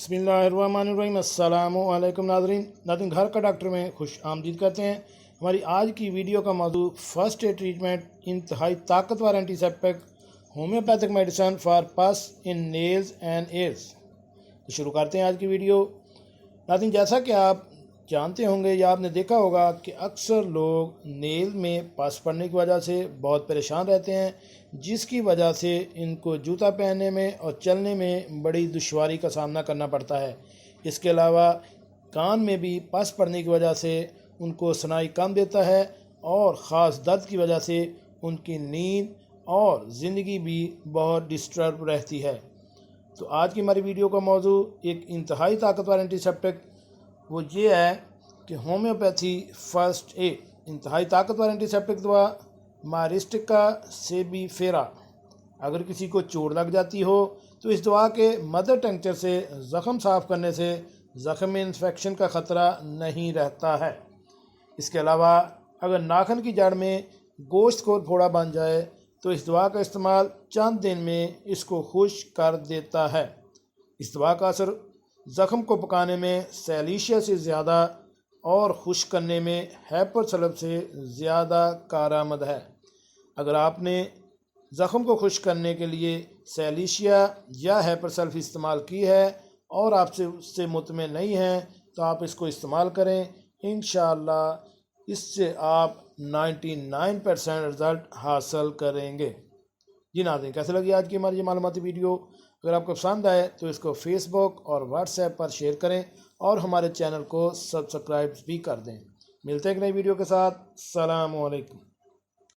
बिस्मिल्लाहिर्रहमानिर्रहीम। अस्सलामु अलैकुम नाज़रीन, घर का डॉक्टर में खुश आमदीद करते हैं। हमारी आज की वीडियो का मौजू फर्स्ट एड ट्रीटमेंट इंतहाई ताकतवर एंटीसेप्टिक होम्योपैथिक मेडिसन फॉर पस इन नेल्स एंड एयर्स। तो शुरू करते हैं आज की वीडियो। नाज़रीन, जैसा कि आप जानते होंगे या आपने देखा होगा कि अक्सर लोग नेल में पस पड़ने की वजह से बहुत परेशान रहते हैं, जिसकी वजह से इनको जूता पहनने में और चलने में बड़ी दुश्वारी का सामना करना पड़ता है। इसके अलावा कान में भी पस पड़ने की वजह से उनको सुनाई कम देता है और ख़ास दर्द की वजह से उनकी नींद और ज़िंदगी भी बहुत डिस्टर्ब रहती है। तो आज की हमारी वीडियो का मौजू एक इंतहाई ताकतवर एंटीसेप्टिक वो ये है कि होम्योपैथी फर्स्ट एड इंतहाई ताकतवर एंटीसेप्टिक दवा मारिस्टिका सेबीफेरा। अगर किसी को चोट लग जाती हो तो इस दवा के मदर टिंक्चर से ज़ख़म साफ़ करने से ज़ख़म में इन्फेक्शन का ख़तरा नहीं रहता है। इसके अलावा अगर नाखून की जड़ में गोश्त को फोड़ा बन जाए तो इस दवा का इस्तेमाल चंद दिन में इसको खुश्क कर देता है। इस दवा का असर ज़ख़म को पकाने में सैलीशिया से ज़्यादा और खुश्क करने में हैपर सल्फ से ज़्यादा कारआमद है। अगर आपने ज़ख़म को खुश्क करने के लिए सैलीशिया या हैपर सल्फ इस्तेमाल की है और आपसे उससे मुतमिन नहीं हैं तो आप इसको इस्तेमाल करें। इंशाअल्लाह इससे आप 99% रिज़ल्ट हासिल करेंगे। जी नाज़रीन, कैसे लगी आज की हमारी ये मालूमाती वीडियो? अगर आपको पसंद आए तो इसको फेसबुक और व्हाट्सएप पर शेयर करें और हमारे चैनल को सब्सक्राइब भी कर दें। मिलते हैं एक नई वीडियो के साथ। अस्सलामु अलैकुम।